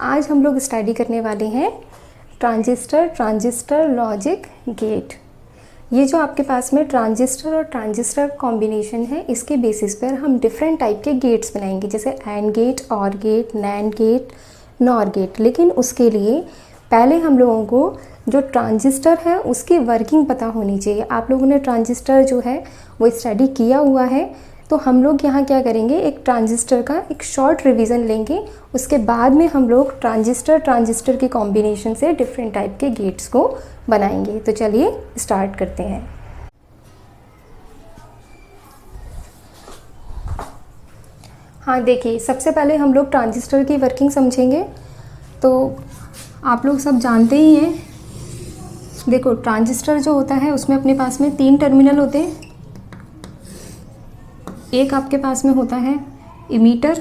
आज हम लोग स्टडी करने वाले हैं ट्रांजिस्टर लॉजिक गेट। ये जो आपके पास में ट्रांजिस्टर और ट्रांजिस्टर कॉम्बिनेशन है, इसके बेसिस पर हम डिफरेंट टाइप के गेट्स बनाएंगे, जैसे AND gate, OR gate, NAND gate, NOR gate. लेकिन उसके लिए पहले हम लोगों को जो ट्रांजिस्टर है उसकी वर्किंग पता होनी चाहिए। आप लोगों ने ट्रांजिस्टर जो है वो स्टडी किया हुआ है, तो हम लोग यहाँ क्या करेंगे, एक ट्रांजिस्टर का एक शॉर्ट रिवीजन लेंगे। उसके बाद में हम लोग ट्रांजिस्टर के कॉम्बिनेशन से डिफरेंट टाइप के गेट्स को बनाएंगे। तो चलिए स्टार्ट करते हैं। हाँ देखिए, सबसे पहले हम लोग ट्रांजिस्टर की वर्किंग समझेंगे। तो आप लोग सब जानते ही हैं, देखो ट्रांजिस्टर जो होता है उसमें अपने पास में 3 टर्मिनल होते हैं। एक आपके पास में होता है इमीटर,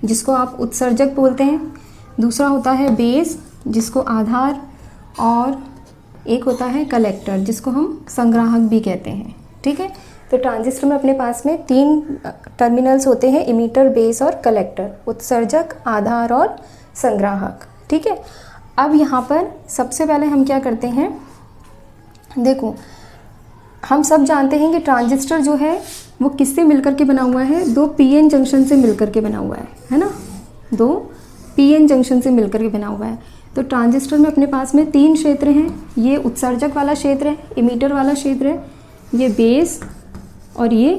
जिसको आप उत्सर्जक बोलते हैं। दूसरा होता है बेस, जिसको आधार, और एक होता है कलेक्टर, जिसको हम संग्राहक भी कहते हैं। ठीक है, तो ट्रांजिस्टर में अपने पास में 3 टर्मिनल्स होते हैं, इमीटर, बेस और कलेक्टर, उत्सर्जक, आधार और संग्राहक। ठीक है, अब यहाँ पर सबसे पहले हम क्या करते हैं, देखो हम सब जानते हैं कि ट्रांजिस्टर जो है वो किससे मिलकर के बना हुआ है, 2 पीएन जंक्शन से मिलकर के बना हुआ है ना, 2 पीएन जंक्शन से मिलकर के बना हुआ है। तो ट्रांजिस्टर में अपने पास में 3 क्षेत्र हैं। ये उत्सर्जक वाला क्षेत्र है, इमीटर वाला क्षेत्र है, ये बेस और ये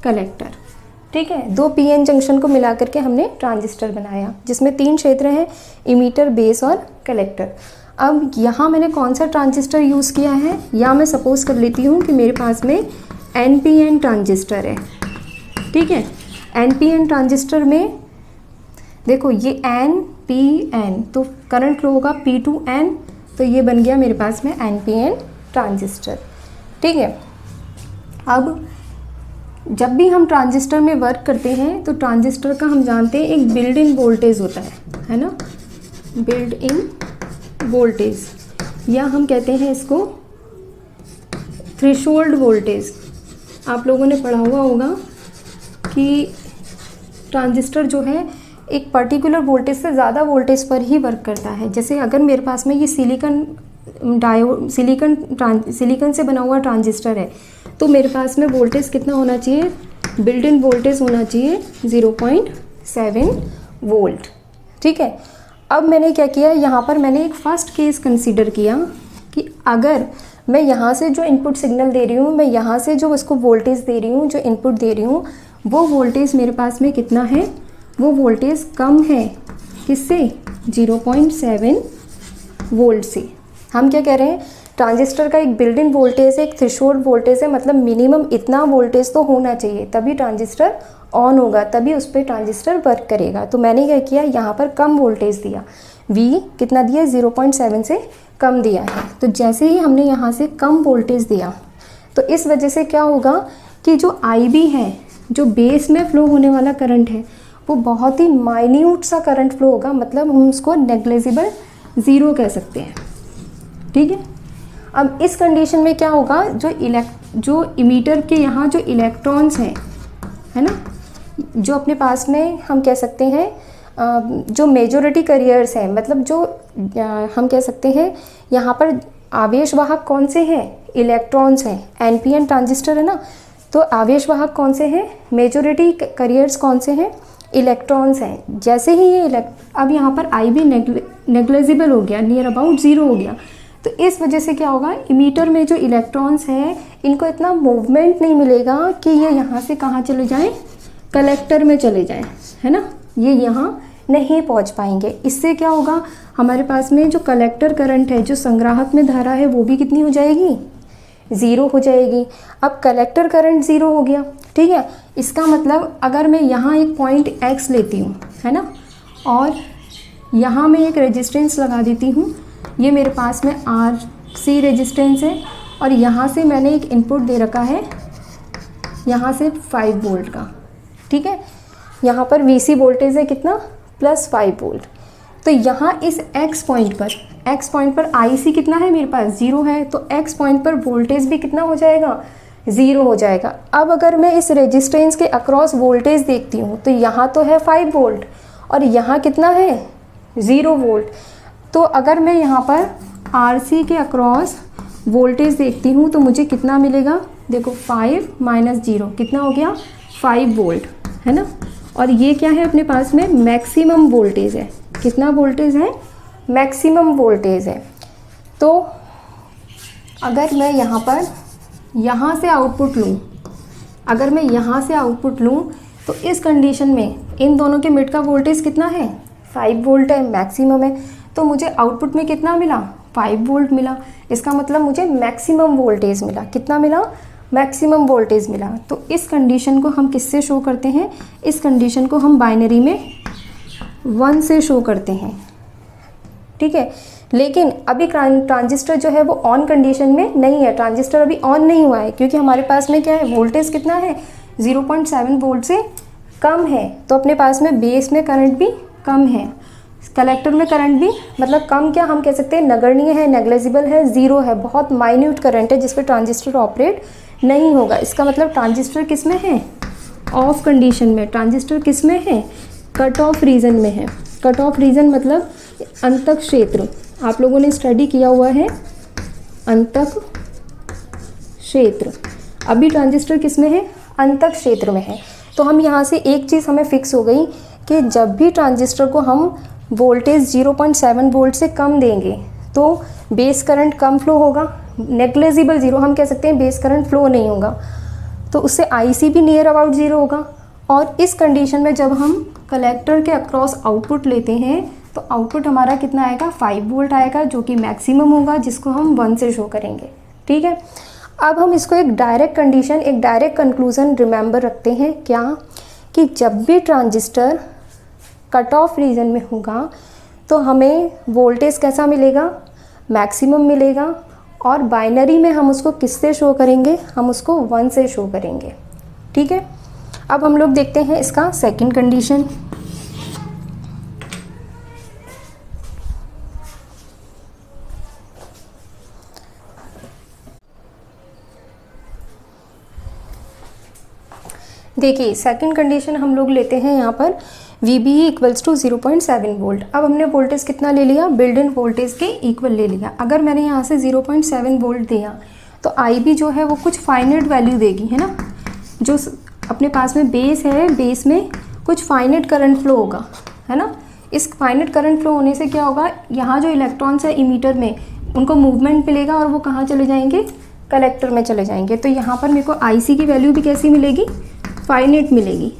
कलेक्टर। ठीक है, 2 पीएन जंक्शन को मिला करके हमने ट्रांजिस्टर बनाया, जिसमें 3 क्षेत्र हैं, इमीटर, बेस और कलेक्टर। अब यहाँ मैंने कौन सा ट्रांजिस्टर यूज़ किया है, या मैं सपोज़ कर लेती हूँ कि मेरे पास में NPN ट्रांजिस्टर है। ठीक है, NPN ट्रांजिस्टर में देखो ये NPN, तो करंट फ्लो होगा P to N, तो ये बन गया मेरे पास में NPN ट्रांजिस्टर। ठीक है, अब जब भी हम ट्रांजिस्टर में वर्क करते हैं तो ट्रांजिस्टर का हम जानते हैं एक बिल्ड इन वोल्टेज होता है ना, बिल्ड इन वोल्टेज, या हम कहते हैं इसको थ्रेशोल्ड वोल्टेज। आप लोगों ने पढ़ा हुआ होगा कि ट्रांजिस्टर जो है एक पर्टिकुलर वोल्टेज से ज़्यादा वोल्टेज पर ही वर्क करता है। जैसे अगर मेरे पास में ये सिलिकॉन से बना हुआ ट्रांजिस्टर है, तो मेरे पास में वोल्टेज कितना होना चाहिए, बिल्ट इन वोल्टेज होना चाहिए 0.7 वोल्ट। ठीक है, अब मैंने क्या किया, यहाँ पर मैंने एक फर्स्ट केस कंसीडर किया कि अगर मैं यहाँ से जो इनपुट सिग्नल दे रही हूँ, मैं यहाँ से जो उसको वोल्टेज दे रही हूँ, जो इनपुट दे रही हूँ, वो वोल्टेज मेरे पास में कितना है, वो वोल्टेज कम है, किससे, 0.7 वोल्ट से। हम क्या कह रहे हैं, ट्रांजिस्टर का एक बिल्ट इन वोल्टेज है, एक थ्रेशोल्ड वोल्टेज है, मतलब मिनिमम इतना वोल्टेज तो होना चाहिए, तभी ट्रांजिस्टर ऑन होगा, तभी उस पर ट्रांजिस्टर वर्क करेगा। तो मैंने क्या किया, यहाँ पर कम वोल्टेज दिया, V कितना दिया, 0.7 से कम दिया है। तो जैसे ही हमने यहाँ से कम वोल्टेज दिया, तो इस वजह से क्या होगा कि जो IB है, जो बेस में फ्लो होने वाला करंट है, वो बहुत ही माइन्यूट सा करंट फ्लो होगा, मतलब हम उसको नेग्लिजिबल 0 कह सकते हैं। ठीक है, अब इस कंडीशन में क्या होगा, जो इमीटर के यहाँ जो इलेक्ट्रॉन्स हैं, है ना, जो अपने पास में हम कह सकते हैं जो मेजॉरिटी कैरियर्स हैं, मतलब जो हम कह सकते हैं यहाँ पर आवेश वाहक कौन से हैं, इलेक्ट्रॉन्स हैं। NPN ट्रांजिस्टर है ना, तो आवेश वाहक कौन से हैं, मेजॉरिटी कैरियर्स कौन से हैं, इलेक्ट्रॉन्स हैं। जैसे ही ये अब यहाँ पर IB नेग्लिजिबल हो गया, नियर अबाउट 0 हो गया, तो इस वजह से क्या होगा, इमीटर में जो इलेक्ट्रॉन्स हैं इनको इतना मूवमेंट नहीं मिलेगा कि ये यहाँ से कहाँ चले जाएं, कलेक्टर में चले जाएं, है ना, ये यहाँ नहीं पहुँच पाएंगे। इससे क्या होगा, हमारे पास में जो कलेक्टर करंट है, जो संग्राहक में धारा है, वो भी कितनी हो जाएगी, 0 हो जाएगी। अब कलेक्टर करंट 0 हो गया। ठीक है, इसका मतलब अगर मैं यहाँ एक पॉइंट X लेती हूँ, है ना, और यहाँ मैं एक रेजिस्टेंस लगा देती हूँ, ये मेरे पास में RC रेजिस्टेंस है, और यहाँ से मैंने एक इनपुट दे रखा है, यहाँ से 5 वोल्ट का। ठीक है, यहाँ पर VC वोल्टेज है कितना, +5 वोल्ट। तो यहाँ इस X पॉइंट पर IC कितना है, मेरे पास 0 है, तो X पॉइंट पर वोल्टेज भी कितना हो जाएगा, 0 हो जाएगा। अब अगर मैं इस रेजिस्टेंस के अक्रॉस वोल्टेज देखती हूँ, तो यहाँ तो है 5 वोल्ट और यहाँ कितना है 0 वोल्ट। तो अगर मैं यहाँ पर RC के अक्रॉस वोल्टेज देखती हूँ तो मुझे कितना मिलेगा, देखो 5 - 0 कितना हो गया, 5 वोल्ट, है ना। और ये क्या है अपने पास में, मैक्सिमम वोल्टेज है। कितना वोल्टेज है, मैक्सिमम वोल्टेज है। तो अगर मैं यहाँ पर यहाँ से आउटपुट लूँ, अगर मैं यहाँ से आउटपुट लूँ तो इस कंडीशन में इन दोनों के मिड का वोल्टेज कितना है, 5 वोल्ट है, मैक्सिमम है। तो मुझे आउटपुट में कितना मिला, 5 वोल्ट मिला। इसका मतलब मुझे मैक्सिमम वोल्टेज मिला। कितना मिला, मैक्सिमम वोल्टेज मिला। तो इस कंडीशन को हम किससे शो करते हैं, इस कंडीशन को हम बाइनरी में 1 से शो करते हैं, ठीक है। लेकिन अभी ट्रांजिस्टर जो है वो ऑन कंडीशन में नहीं है, ट्रांजिस्टर अभी ऑन नहीं हुआ है, क्योंकि हमारे पास में क्या है, वोल्टेज कितना है, 0.7 वोल्ट से कम है। तो अपने पास में बेस में करंट भी कम है, कलेक्टर में करंट भी मतलब कम, क्या हम कह सकते हैं, नगण्य है, नेग्लिजिबल है, 0 है, बहुत माइन्यूट करंट है जिस पर ट्रांजिस्टर ऑपरेट नहीं होगा। इसका मतलब ट्रांजिस्टर किस में है, ऑफ कंडीशन में। ट्रांजिस्टर किस में है, कट ऑफ रीजन में है। कट ऑफ रीजन मतलब अंतक क्षेत्र, आप लोगों ने स्टडी किया हुआ है अंतक क्षेत्र। अभी ट्रांजिस्टर किस में है, अंतक क्षेत्र में है। तो हम यहाँ से एक चीज़ हमें फिक्स हो गई कि जब भी ट्रांजिस्टर को हम वोल्टेज 0.7 वोल्ट से कम देंगे तो बेस करंट कम फ्लो होगा, नेग्लिजिबल 0 हम कह सकते हैं, बेस करंट फ्लो नहीं होगा। तो उससे IC भी नियर अबाउट 0 होगा। और इस कंडीशन में जब हम कलेक्टर के अक्रॉस आउटपुट लेते हैं तो आउटपुट हमारा कितना आएगा, 5 वोल्ट आएगा, जो कि मैक्सिमम होगा, जिसको हम 1 से शो करेंगे, ठीक है। अब हम इसको एक डायरेक्ट कंडीशन, एक डायरेक्ट कंक्लूजन रिमेंबर रखते हैं, क्या कि जब भी ट्रांजिस्टर कट ऑफ रीजन में होगा तो हमें वोल्टेज कैसा मिलेगा, मैक्सिमम मिलेगा। और बाइनरी में हम उसको किससे शो करेंगे, हम उसको 1 से शो करेंगे, ठीक है। अब हम लोग देखते हैं इसका सेकंड कंडीशन। देखिए सेकंड कंडीशन हम लोग लेते हैं यहाँ पर VBE = 0.7 वोल्ट। अब हमने वोल्टेज कितना ले लिया, बिल्ड इन वोल्टेज के इक्वल ले लिया। अगर मैंने यहाँ से 0.7 वोल्ट दिया तो IB जो है वो कुछ फाइनेट वैल्यू देगी, है ना। जो अपने पास में बेस है, बेस में कुछ फाइनेट करंट फ्लो होगा, है ना। इस फाइनेट करंट फ्लो होने से क्या होगा, यहाँ जो इलेक्ट्रॉन्स है इमीटर में उनको मूवमेंट मिलेगा और वो कहाँ चले जाएंगे, कलेक्टर में चले जाएंगे। तो यहाँ पर मेरे को IC की वैल्यू भी कैसी मिलेगी, फाइनेट मिलेगी।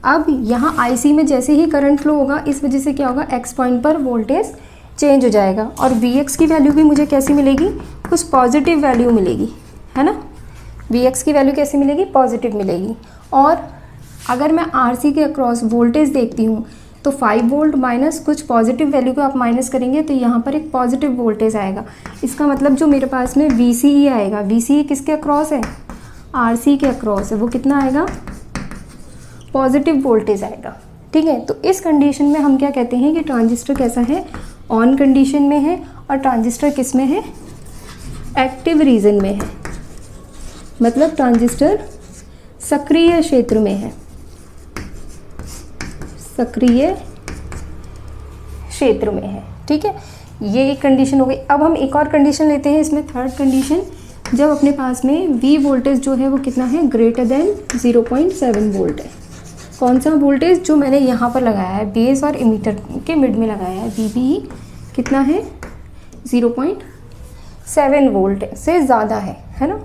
अब यहाँ IC में जैसे ही करंट फ्लो होगा इस वजह से क्या होगा, X पॉइंट पर वोल्टेज चेंज हो जाएगा। और VX की वैल्यू भी मुझे कैसी मिलेगी, कुछ पॉजिटिव वैल्यू मिलेगी, है ना। VX की वैल्यू कैसी मिलेगी, पॉजिटिव मिलेगी। और अगर मैं RC के अक्रॉस वोल्टेज देखती हूँ तो 5 वोल्ट माइनस कुछ पॉजिटिव वैल्यू को आप माइनस करेंगे तो यहाँ पर एक पॉजिटिव वोल्टेज आएगा। इसका मतलब जो मेरे पास में VCE आएगा, VCE किसके अक्रॉस है, RC के अक्रॉस है, वो कितना आएगा, पॉजिटिव वोल्टेज आएगा, ठीक है। तो इस कंडीशन में हम क्या कहते हैं कि ट्रांजिस्टर कैसा है, ऑन कंडीशन में है। और ट्रांजिस्टर किस में है, एक्टिव रीजन में है, मतलब ट्रांजिस्टर सक्रिय क्षेत्र में है, सक्रिय क्षेत्र में है, ठीक है। ये एक कंडीशन हो गई। अब हम एक और कंडीशन लेते हैं इसमें, थर्ड कंडीशन, जब अपने पास में V वोल्टेज जो है वो कितना है, ग्रेटर देन 0.7 वोल्ट है। कौन सा वोल्टेज, जो मैंने यहाँ पर लगाया है, बेस और इमीटर के मिड में लगाया है, VBE कितना है, 0.7 वोल्ट से ज़्यादा है ना।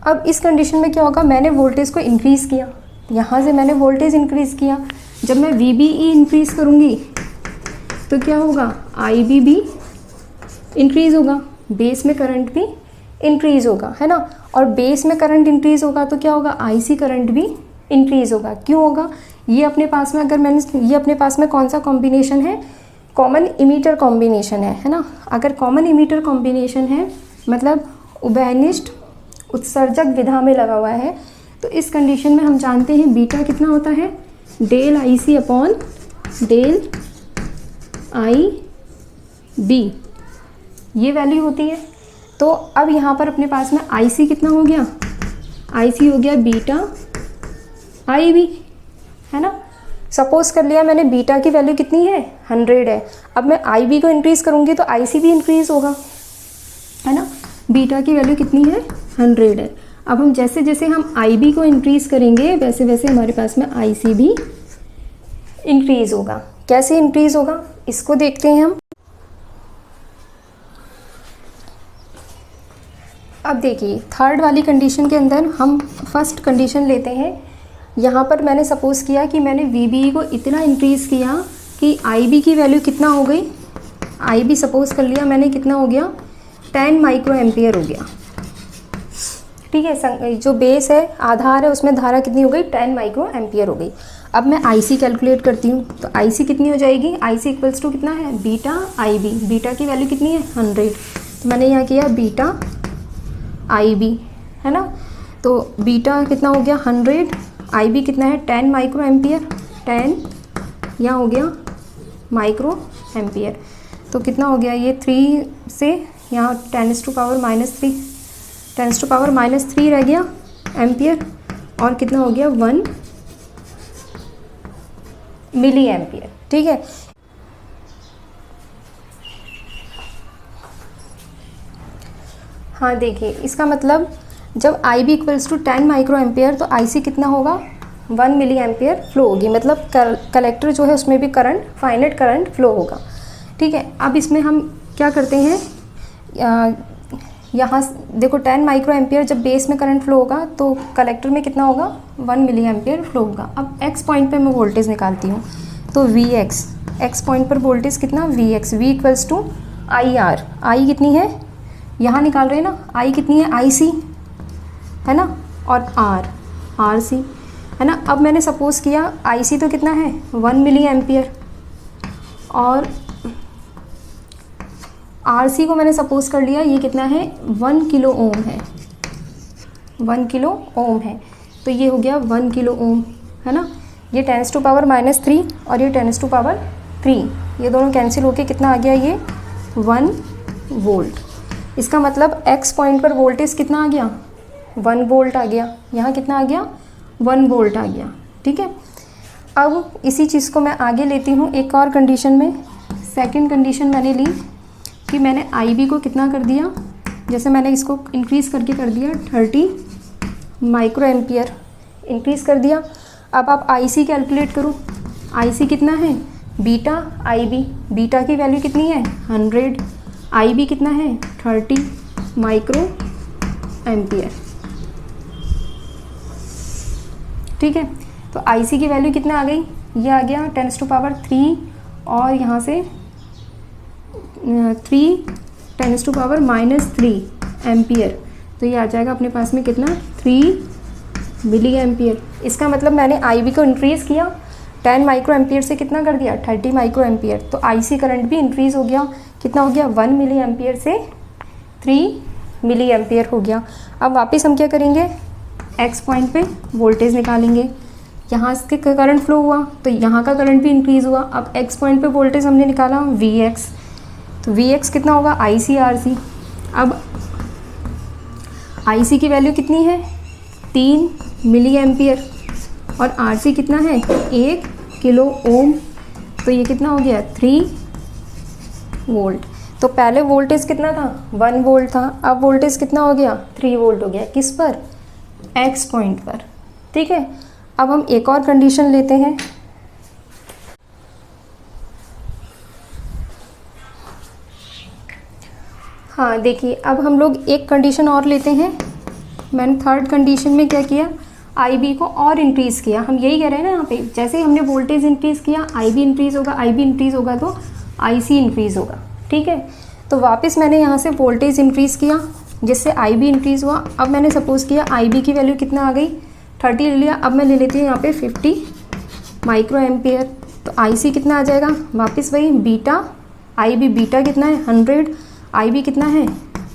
अब इस कंडीशन में क्या होगा, मैंने वोल्टेज को इंक्रीज़ किया, यहाँ से मैंने वोल्टेज इंक्रीज़ किया। जब मैं VBE इंक्रीज़ करूँगी तो क्या होगा, IB भी इंक्रीज़ होगा, बेस में करंट भी इंक्रीज़ होगा, है ना। और बेस में करंट इंक्रीज़ होगा तो क्या होगा, IC करंट भी इंक्रीज़ होगा। क्यों होगा, ये अपने पास में, अगर मैंने ये अपने पास में कौन सा कॉम्बिनेशन है, कॉमन इमीटर कॉम्बिनेशन है ना। अगर कॉमन इमीटर कॉम्बिनेशन है मतलब उभयनिष्ठ उत्सर्जक विधा में लगा हुआ है, तो इस कंडीशन में हम जानते हैं बीटा कितना होता है, del IC upon del IB, ये वैल्यू होती है। तो अब यहाँ पर अपने पास में IC कितना हो गया, IC हो गया बीटा IB, है ना। सपोज कर लिया मैंने बीटा की वैल्यू कितनी है 100 है। अब मैं आई बी को इंक्रीज़ करूँगी तो आई सी भी इंक्रीज़ होगा, है ना। बीटा की वैल्यू कितनी है 100 है। अब हम जैसे जैसे हम आई बी को इंक्रीज़ करेंगे वैसे वैसे हमारे पास में आई सी भी इंक्रीज़ होगा। कैसे इंक्रीज़ होगा इसको देखते हैं हम। अब देखिए थर्ड वाली कंडीशन के अंदर हम फर्स्ट कंडीशन लेते हैं। यहाँ पर मैंने सपोज़ किया कि मैंने वी बी को इतना इंक्रीज़ किया कि आई बी की वैल्यू कितना हो गई, आई बी सपोज़ कर लिया मैंने कितना हो गया 10 माइक्रो एम्पियर हो गया, ठीक है। जो बेस है आधार है उसमें धारा कितनी हो गई 10 माइक्रो एम्पियर हो गई। अब मैं आई सी कैलकुलेट करती हूँ तो आई सी कितनी हो जाएगी, आई सी इक्वल्स टू कितना है बीटा आई बी, बीटा की वैल्यू कितनी है 100, तो मैंने यहाँ किया बीटा आई बी, है ना। तो बीटा कितना हो गया 100, आई बी कितना है 10 माइक्रो एम्पियर, 10 यहाँ हो गया माइक्रो एम्पियर, तो कितना हो गया ये 3 से यहाँ 10⁻⁻3, 10⁻⁻3 रह गया एम्पियर, और कितना हो गया 1 मिली एम्पियर, ठीक है। हाँ देखिए इसका मतलब जब I B equals to 10 micro ampere तो आई सी कितना होगा 1 मिली एम्पियर फ्लो होगी, मतलब कलेक्टर जो है उसमें भी करंट फाइनाइट करंट फ्लो होगा, ठीक है। अब इसमें हम क्या करते हैं, यहाँ देखो 10 माइक्रो एम्पियर जब बेस में करंट फ्लो होगा तो कलेक्टर में कितना होगा 1 मिली एम्पियर फ्लो होगा। अब एक्स पॉइंट पे मैं वोल्टेज निकालती हूँ तो वी एक्स, एक्स पॉइंट पर वोल्टेज कितना V X, V equals to I R, I कितनी है यहाँ निकाल रहे हैं ना, आई कितनी है आई सी, है ना, और आर सी, है ना। अब मैंने सपोज़ किया आई सी तो कितना है 1 मिली एम्पियर, और आर सी को मैंने सपोज़ कर लिया ये कितना है 1 किलो ओम है, 1 किलो ओम है, तो ये हो गया 1 किलो ओम, है ना। ये 10⁻⁻3 और ये 10⁻3, ये दोनों कैंसिल होके कितना आ गया ये 1 वोल्ट। इसका मतलब एक्स पॉइंट पर वोल्टेज कितना आ गया 1 वोल्ट आ गया, यहाँ कितना आ गया 1 वोल्ट आ गया, ठीक है। अब इसी चीज़ को मैं आगे लेती हूँ एक और कंडीशन में। सेकंड कंडीशन मैंने ली कि मैंने आई बी को कितना कर दिया, जैसे मैंने इसको इंक्रीज़ करके कर दिया 30 माइक्रो एम्पियर इंक्रीज़ कर दिया। अब आप आई सी कैलकुलेट करो, आई सी कितना है बीटा आई बी, बीटा की वैल्यू कितनी है 100, आई बी कितना है 30 माइक्रो एम्पियर, ठीक है। तो आई सी की वैल्यू कितना आ गई, ये आ गया 10⁻3 और यहाँ से 3 10⁻⁻3 एम्पियर, तो ये आ जाएगा अपने पास में कितना 3 मिली एम्पियर। इसका मतलब मैंने आई बी को इंक्रीज़ किया 10 माइक्रो एम्पियर से कितना कर दिया 30 माइक्रो एम्पियर, तो आई सी करंट भी इंक्रीज़ हो गया, कितना हो गया 1 मिली एम्पियर से 3 मिली एम्पियर हो गया। अब वापस हम क्या करेंगे एक्स पॉइंट पे वोल्टेज निकालेंगे, यहाँ से करंट फ्लो हुआ तो यहाँ का करंट भी इंक्रीज़ हुआ। अब एक्स पॉइंट पे वोल्टेज हमने निकाला वी एक्स, तो वी एक्स कितना होगा आई सी आर सी। अब आई सी की वैल्यू कितनी है 3 मिली एम्पियर और आर सी कितना है 1 किलो ओम, तो ये कितना हो गया 3 वोल्ट। तो पहले वोल्टेज कितना था 1 वोल्ट था, अब वोल्टेज कितना हो गया 3 वोल्ट हो गया, किस पर एक्स पॉइंट पर, ठीक है। अब हम एक और कंडीशन लेते हैं। हाँ देखिए अब हम लोग एक कंडीशन और लेते हैं। मैंने थर्ड कंडीशन में क्या किया आई बी को और इंक्रीज़ किया, हम यही कह रहे हैं ना यहाँ पे, जैसे हमने वोल्टेज इंक्रीज़ किया आई बी इंक्रीज़ होगा, आई बी इंक्रीज़ होगा तो आई सी इंक्रीज़ होगा, ठीक है। तो वापस मैंने यहाँ से वोल्टेज इंक्रीज़ किया जिससे आई बी इंक्रीज़ हुआ। अब मैंने सपोज़ किया आई बी की वैल्यू कितना आ गई 30 ले लिया, अब मैं ले लेती हूँ यहाँ पे 50 माइक्रो एम्पियर, तो आई सी कितना आ जाएगा वापस वही बीटा आई बी, बीटा कितना है 100, आई बी कितना है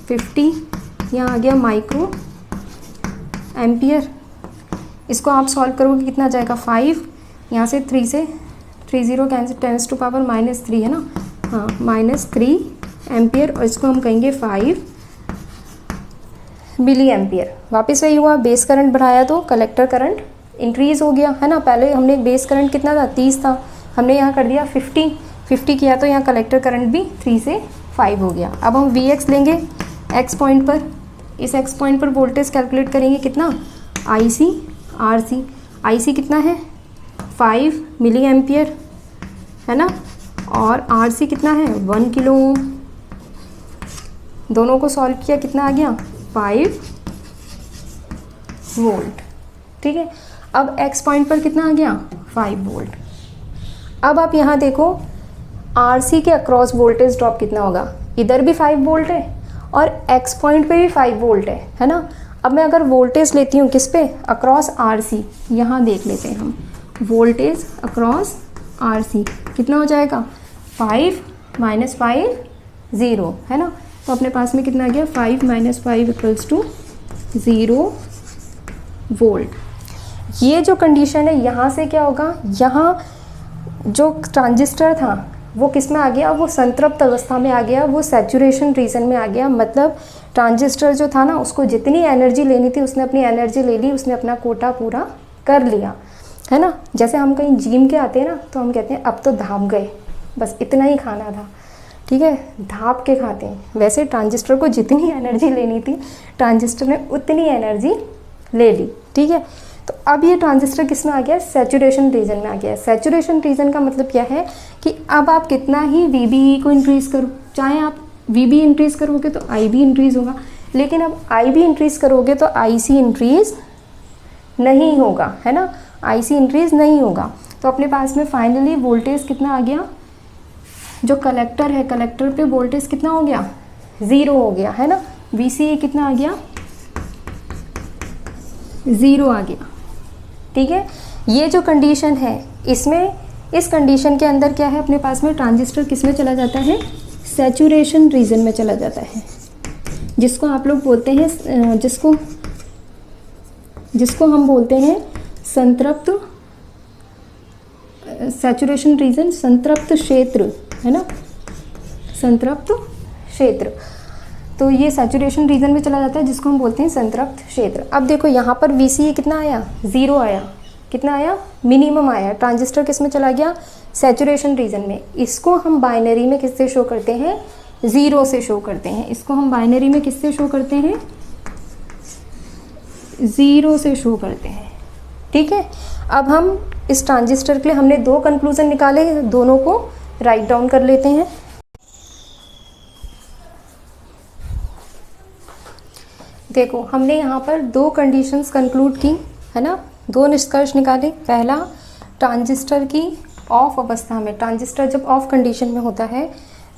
50, यहाँ आ गया माइक्रो एम्पियर। इसको आप सॉल्व करोगे कितना आ जाएगा 5, यहाँ से 3 से 30 कैंसिल 10⁻⁻3 है ना, हाँ -3 एम्पियर, और इसको हम कहेंगे 5 मिली एम्पियर। वापस वही हुआ बेस करंट बढ़ाया तो कलेक्टर करंट इंक्रीज़ हो गया है ना। पहले हमने बेस करंट कितना था 30 था, हमने यहाँ कर दिया 50 किया तो यहाँ कलेक्टर करंट भी 3 से 5 हो गया। अब हम Vx लेंगे x पॉइंट पर, इस x पॉइंट पर वोल्टेज कैलकुलेट करेंगे कितना IC RC। IC कितना है 5 मिली एम्पियर है ना, और RC कितना है 1 किलो ओम। दोनों को सॉल्व किया कितना आ गया 5 वोल्ट। ठीक है, अब x पॉइंट पर कितना आ गया 5 वोल्ट। अब आप यहाँ देखो RC के अक्रॉस वोल्टेज ड्रॉप कितना होगा, इधर भी 5 वोल्ट है और x पॉइंट पे भी 5 वोल्ट है ना। अब मैं अगर वोल्टेज लेती हूँ किस पे अक्रॉस RC, यहाँ देख लेते हैं हम वोल्टेज अक्रॉस RC कितना हो जाएगा 5 - 5 0 है ना। तो अपने पास में कितना आ गया 5 - 5 = 0 वोल्ट। ये जो कंडीशन है यहाँ से क्या होगा, यहाँ जो ट्रांजिस्टर था वो किस में आ गया, वो संतृप्त अवस्था में आ गया, वो सैचुरेशन रीजन में आ गया। मतलब ट्रांजिस्टर जो था ना उसको जितनी एनर्जी लेनी थी उसने अपनी एनर्जी ले ली, उसने अपना कोटा पूरा कर लिया है ना। जैसे हम कहीं जिम के आते हैं ना तो हम कहते हैं अब तो धाप गए, बस इतना ही खाना था, ठीक है, धाप के खाते हैं। वैसे ट्रांजिस्टर को जितनी एनर्जी लेनी थी ट्रांजिस्टर ने उतनी एनर्जी ले ली। ठीक है, तो अब ये ट्रांजिस्टर किस में आ गया, सैचुरेशन रीजन में आ गया। सैचुरेशन रीजन का मतलब क्या है कि अब आप कितना ही VBE को इंक्रीज़ करो, चाहे आप VB इंक्रीज़ करोगे तो IB इंक्रीज़ होगा, लेकिन अब IB इंक्रीज़ करोगे तो IC इंक्रीज़ नहीं होगा है ना, IC इंक्रीज़ नहीं होगा। तो अपने पास में फाइनली वोल्टेज कितना आ गया, जो कलेक्टर है कलेक्टर पे वोल्टेज कितना हो गया 0 हो गया है ना। VCE कितना आ गया 0 आ गया। ठीक है, ये जो कंडीशन है इसमें, इस कंडीशन के अंदर क्या है अपने पास में ट्रांजिस्टर किस में चला जाता है, सैचुरेशन रीजन में चला जाता है, जिसको आप लोग बोलते हैं, जिसको हम बोलते हैं संतृप्त, सैचुरेशन रीजन संतृप्त क्षेत्र है ना, संतृप्त क्षेत्र। तो ये सैचुरेशन रीजन में चला जाता है जिसको हम बोलते हैं संतृप्त क्षेत्र। अब देखो यहाँ पर VCE कितना आया 0 आया, कितना आया मिनिमम आया। ट्रांजिस्टर किस में चला गया, सैचुरेशन रीजन में। इसको हम बाइनरी में किससे शो करते हैं, 0 से शो करते हैं। इसको हम बाइनरी में किससे शो करते हैं, 0 से शो करते हैं। ठीक है, अब हम इस ट्रांजिस्टर के लिए हमने 2 कंक्लूजन निकाले, दोनों को राइट डाउन कर लेते हैं। देखो हमने यहाँ पर 2 कंडीशंस कंक्लूड की है ना, 2 निष्कर्ष निकाले। पहला, ट्रांजिस्टर की ऑफ अवस्था में, ट्रांजिस्टर जब ऑफ कंडीशन में होता है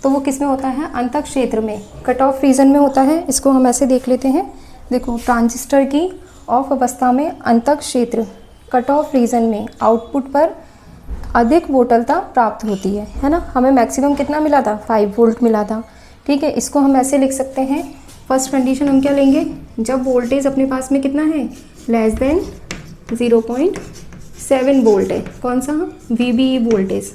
तो वो किस में होता है, अंतः क्षेत्र में, कट ऑफ रीजन में होता है। इसको हम ऐसे देख लेते हैं। देखो ट्रांजिस्टर की ऑफ अवस्था में अंतः क्षेत्र कट ऑफ रीजन में आउटपुट पर अधिक वोल्टता प्राप्त होती है ना। हमें मैक्सिमम कितना मिला था 5 वोल्ट मिला था। ठीक है, इसको हम ऐसे लिख सकते हैं। फर्स्ट कंडीशन हम क्या लेंगे, जब वोल्टेज अपने पास में कितना है लेस देन 0.7 वोल्ट है, कौन सा VBE वोल्टेज,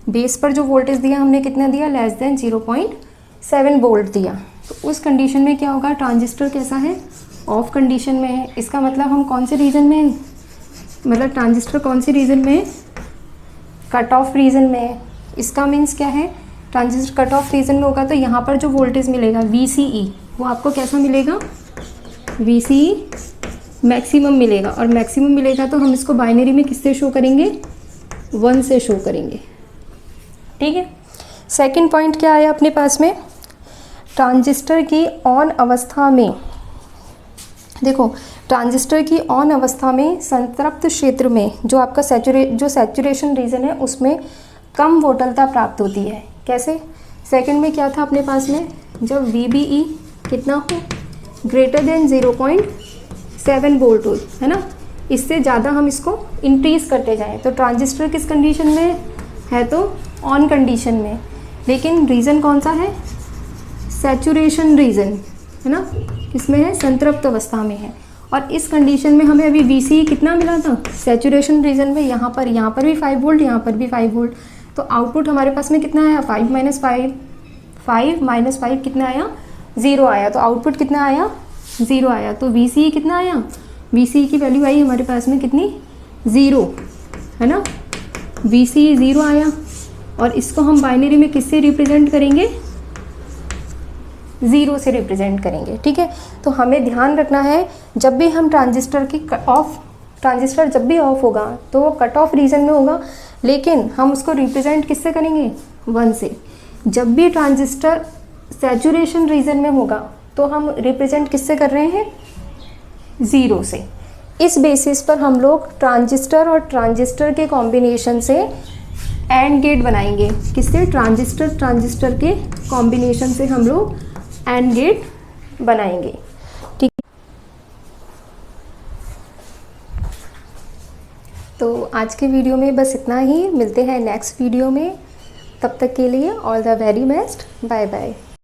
बेस पर जो वोल्टेज दिया हमने कितना दिया लेस देन 0.7 वोल्ट दिया। तो उस कंडीशन में क्या होगा, ट्रांजिस्टर कैसा है ऑफ कंडीशन में है। इसका मतलब हम कौन से रीजन में हैं, मतलब ट्रांजिस्टर कौन सी रीजन में है, कट ऑफ रीजन में है। इसका मीन्स क्या है, ट्रांजिस्टर कट ऑफ रीजन में होगा तो यहाँ पर जो वोल्टेज मिलेगा VCE वो आपको कैसा मिलेगा, VCE मैक्सिमम मिलेगा। और मैक्सिमम मिलेगा तो हम इसको बाइनरी में किससे शो करेंगे, 1 से शो करेंगे। ठीक है, सेकंड पॉइंट क्या आया अपने पास में, ट्रांजिस्टर की ऑन अवस्था में, देखो ट्रांजिस्टर की ऑन अवस्था में संतृप्त क्षेत्र में जो आपका सैचुरेशन रीजन है उसमें कम वोल्टता प्राप्त होती है। कैसे, सेकंड में क्या था अपने पास में, जब VBE कितना हो ग्रेटर देन 0.7 वोल्ट हो है ना, इससे ज़्यादा हम इसको इंक्रीज़ करते जाएं। तो ट्रांजिस्टर किस कंडीशन में है, तो ऑन कंडीशन में, लेकिन रीज़न कौन सा है, सैचुरेशन रीजन है ना, इसमें है संतृप्त अवस्था में है। और इस कंडीशन में हमें अभी VCE कितना मिला था सैचुरेशन रीजन में, यहाँ पर भी 5 वोल्ट, यहाँ पर भी 5 वोल्ट। तो आउटपुट हमारे पास में कितना आया 5 - 5 कितना आया 0 आया। तो आउटपुट कितना आया 0 आया। तो VCE कितना आया, VCE की वैल्यू आई हमारे पास में कितनी ज़ीरो, है ना, VC 0 आया, और इसको हम बाइनरी में किससे रिप्रेजेंट करेंगे, 0 से रिप्रेजेंट करेंगे। ठीक है, तो हमें ध्यान रखना है जब भी हम ट्रांजिस्टर जब भी ऑफ होगा तो वो कट ऑफ रीजन में होगा, लेकिन हम उसको रिप्रेजेंट किससे करेंगे, 1 से। जब भी ट्रांजिस्टर सैचुरेशन रीजन में होगा तो हम रिप्रेजेंट किससे कर रहे हैं, 0 से। इस बेसिस पर हम लोग ट्रांजिस्टर और ट्रांजिस्टर के कॉम्बिनेशन से एंड गेट बनाएंगे। किससे, ट्रांजिस्टर के कॉम्बिनेशन से हम लोग एंड गेट बनाएंगे। ठीक, तो आज के वीडियो में बस इतना ही, मिलते हैं नेक्स्ट वीडियो में। तब तक के लिए all the very best, bye bye.